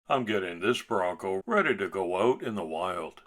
I'm getting this Bronco ready to go out in the wild.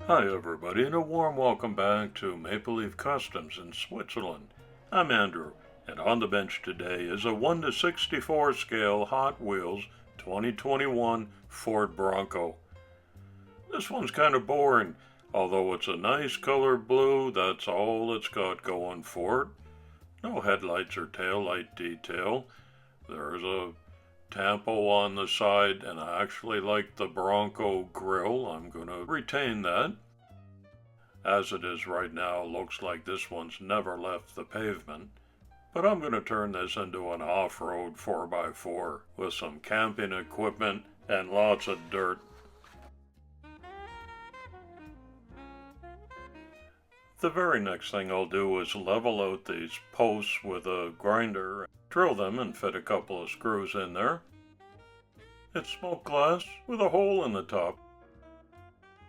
Hi everybody and a warm welcome back to Maple Leaf Customs in Switzerland. I'm Andrew, and on the bench today is a 1 to 64 scale Hot Wheels 2021 Ford Bronco. This one's kind of boring, although it's a nice color blue, that's all it's got going for it. No headlights or taillight detail. There's a tampo on the side, and I actually like the Bronco grille. I'm going to retain that. As it is right now, looks like this one's never left the pavement. But I'm going to turn this into an off-road 4x4 with some camping equipment and lots of dirt. The very next thing I'll do is level out these posts with a grinder, drill them and fit a couple of screws in there. It's smoked glass with a hole in the top.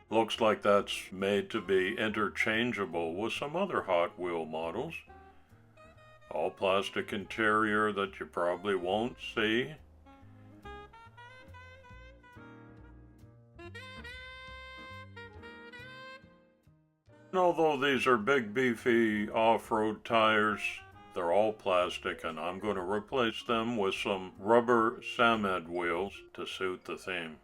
Looks like that's made to be interchangeable with some other Hot Wheel models. All plastic interior that you probably won't see. And although these are big beefy off-road tires, they're all plastic, and I'm going to replace them with some rubber Samed wheels to suit the theme.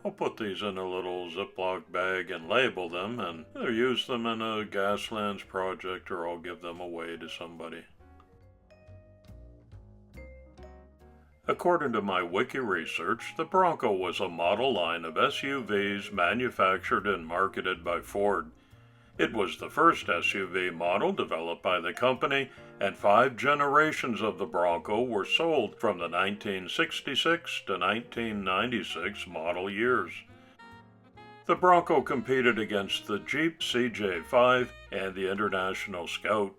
I'll put these in a little Ziploc bag and label them, and either use them in a Gaslands project or I'll give them away to somebody. According to my wiki research, the Bronco was a model line of SUVs manufactured and marketed by Ford. It was the first SUV model developed by the company, and 5 generations of the Bronco were sold from the 1966 to 1996 model years. The Bronco competed against the Jeep CJ5 and the International Scout.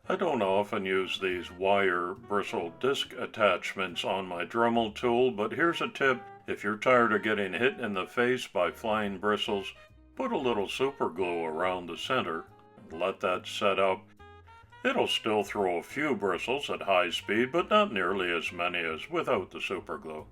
I don't often use these wire bristle disc attachments on my Dremel tool, but here's a tip. If you're tired of getting hit in the face by flying bristles, put a little super glue around the center and let that set up. It'll still throw a few bristles at high speed, but not nearly as many as without the super glue.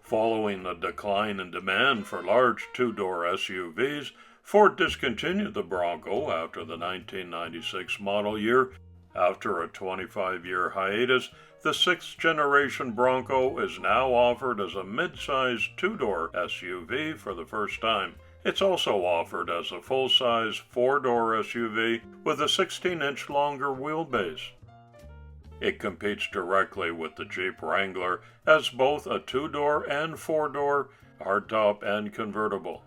Following the decline in demand for large two-door SUVs, Ford discontinued the Bronco after the 1996 model year. After a 25-year hiatus, the 6th generation Bronco is now offered as a mid-size two-door SUV for the first time. It's also offered as a full-size 4-door SUV with a 16-inch longer wheelbase. It competes directly with the Jeep Wrangler as both a 2-door and 4-door, hardtop and convertible.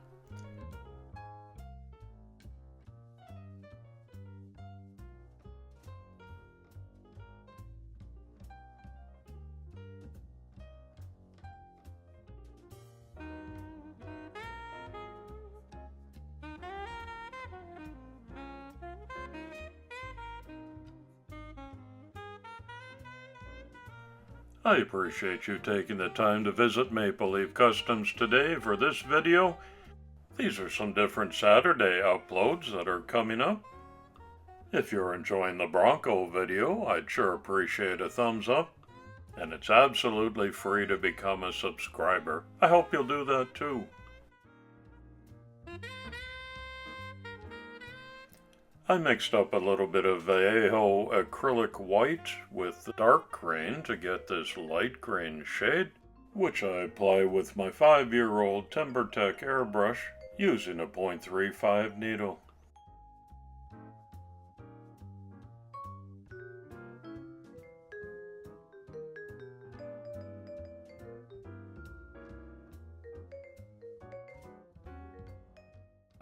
I appreciate you taking the time to visit Maple Leaf Customs today for this video. These are some different Saturday uploads that are coming up. If you're enjoying the Bronco video, I'd sure appreciate a thumbs up. And it's absolutely free to become a subscriber. I hope you'll do that too. I mixed up a little bit of Vallejo acrylic white with dark green to get this light green shade, which I apply with my 5-year-old TimberTech airbrush using a .35 needle.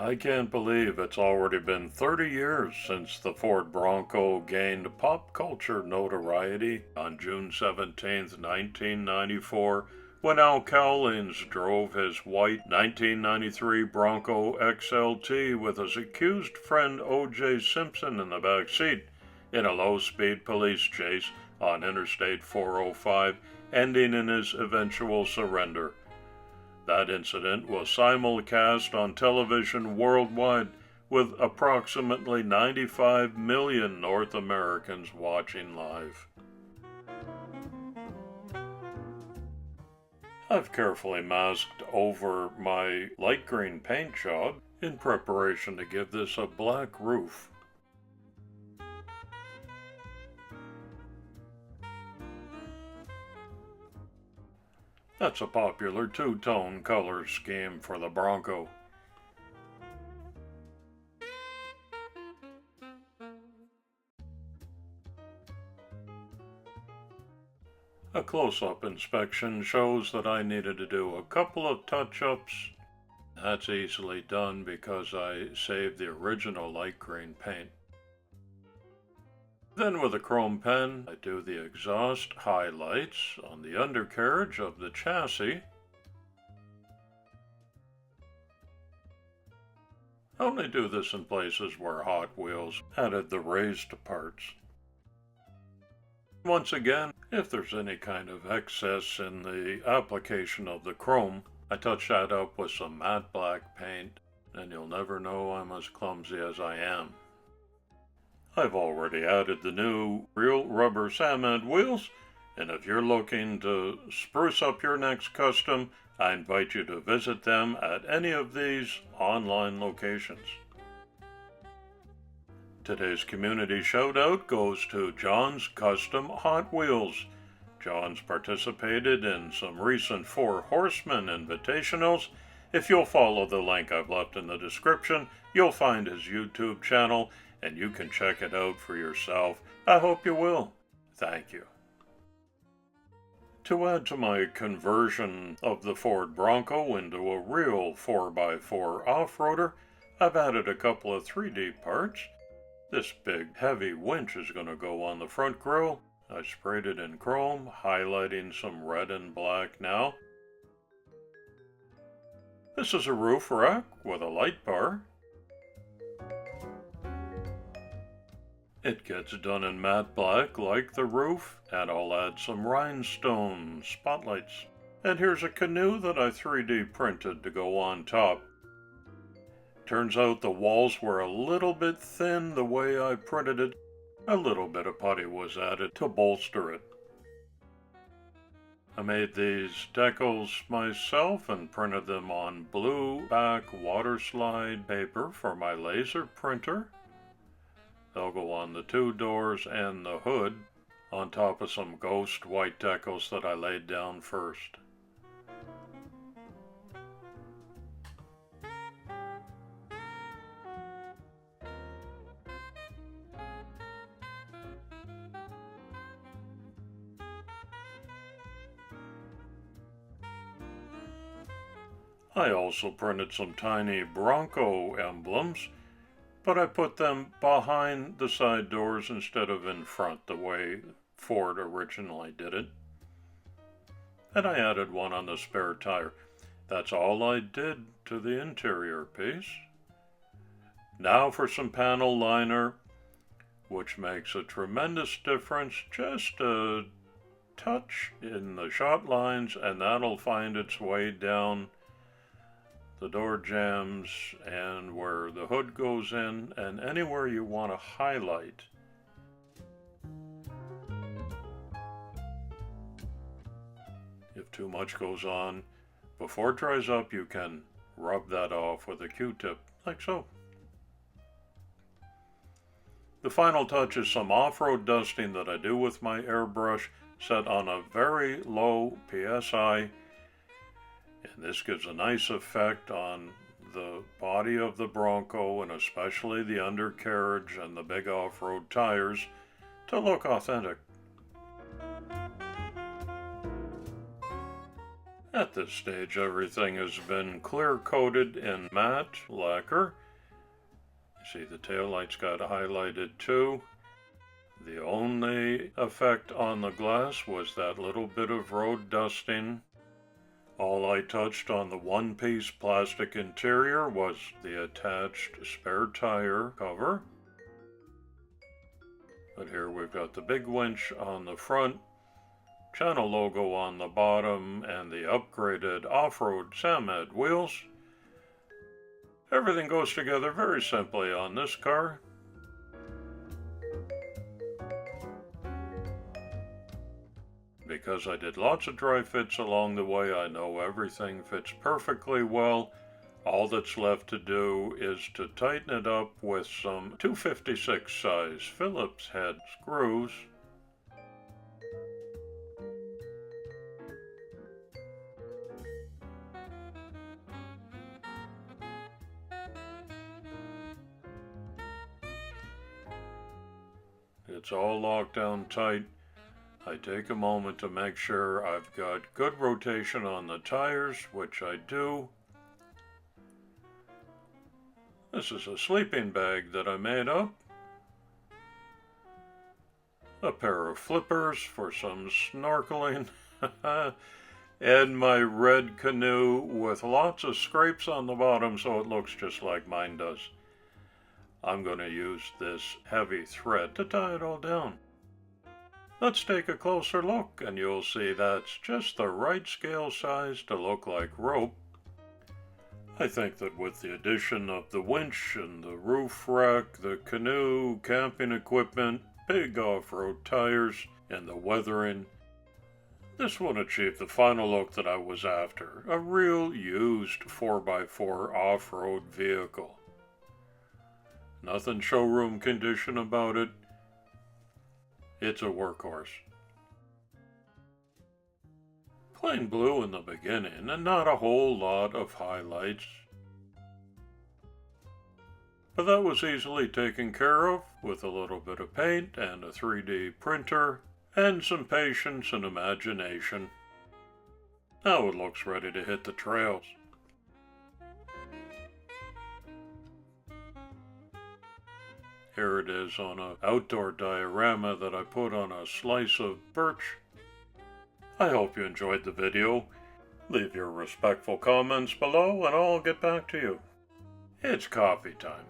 I can't believe it's already been 30 years since the Ford Bronco gained pop culture notoriety on June 17, 1994, when Al Cowlings drove his white 1993 Bronco XLT with his accused friend O.J. Simpson in the back seat in a low-speed police chase on Interstate 405, ending in his eventual surrender. That incident was simulcast on television worldwide, with approximately 95 million North Americans watching live. I've carefully masked over my light green paint job in preparation to give this a black roof. That's a popular two-tone color scheme for the Bronco. A close-up inspection shows that I needed to do a couple of touch-ups. That's easily done because I saved the original light green paint. Then with a chrome pen, I do the exhaust highlights on the undercarriage of the chassis. I only do this in places where Hot Wheels added the raised parts. Once again, if there's any kind of excess in the application of the chrome, I touch that up with some matte black paint, and you'll never know I'm as clumsy as I am. I've already added the new real rubber Sandman wheels, and if you're looking to spruce up your next custom, I invite you to visit them at any of these online locations. Today's community shout-out goes to John's Custom Hot Wheels. John's participated in some recent Four Horsemen invitationals. If you'll follow the link I've left in the description, you'll find his YouTube channel, and you can check it out for yourself. I hope you will. Thank you. To add to my conversion of the Ford Bronco into a real 4x4 off-roader, I've added a couple of 3D parts. This big heavy winch is going to go on the front grille. I sprayed it in chrome, highlighting some red and black now. This is a roof rack with a light bar. It gets done in matte black like the roof, and I'll add some rhinestone spotlights. And here's a canoe that I 3D printed to go on top. Turns out the walls were a little bit thin the way I printed it. A little bit of putty was added to bolster it. I made these decals myself and printed them on blue back water slide paper for my laser printer. They'll go on the two doors and the hood, on top of some ghost white decals that I laid down first. I also printed some tiny Bronco emblems, but I put them behind the side doors instead of in front the way Ford originally did it. And I added one on the spare tire. That's all I did to the interior piece. Now for some panel liner, which makes a tremendous difference. Just a touch in the shot lines, and that'll find its way down the door jambs and where the hood goes in, and anywhere you want to highlight. If too much goes on, before it dries up, you can rub that off with a Q-tip, like so. The final touch is some off-road dusting that I do with my airbrush, set on a very low PSI. And this gives a nice effect on the body of the Bronco, and especially the undercarriage and the big off-road tires, to look authentic. At this stage, everything has been clear coated in matte lacquer. You see the taillights got highlighted too. The only effect on the glass was that little bit of road dusting. All I touched on the one-piece plastic interior was the attached spare tire cover. But here we've got the big winch on the front, channel logo on the bottom, and the upgraded off-road Samed wheels. Everything goes together very simply on this car. Because I did lots of dry fits along the way, I know everything fits perfectly well. All that's left to do is to tighten it up with some 256 size Phillips head screws. It's all locked down tight. I take a moment to make sure I've got good rotation on the tires, which I do. This is a sleeping bag that I made up. A pair of flippers for some snorkeling. And my red canoe with lots of scrapes on the bottom so it looks just like mine does. I'm going to use this heavy thread to tie it all down. Let's take a closer look and you'll see that's just the right scale size to look like rope. I think that with the addition of the winch and the roof rack, the canoe, camping equipment, big off-road tires, and the weathering, this will achieve the final look that I was after, a real used 4x4 off-road vehicle. Nothing showroom condition about it. It's a workhorse. Plain blue in the beginning and not a whole lot of highlights. But that was easily taken care of with a little bit of paint and a 3D printer and some patience and imagination. Now it looks ready to hit the trails. Here it is on an outdoor diorama that I put on a slice of birch. I hope you enjoyed the video. Leave your respectful comments below and I'll get back to you. It's coffee time.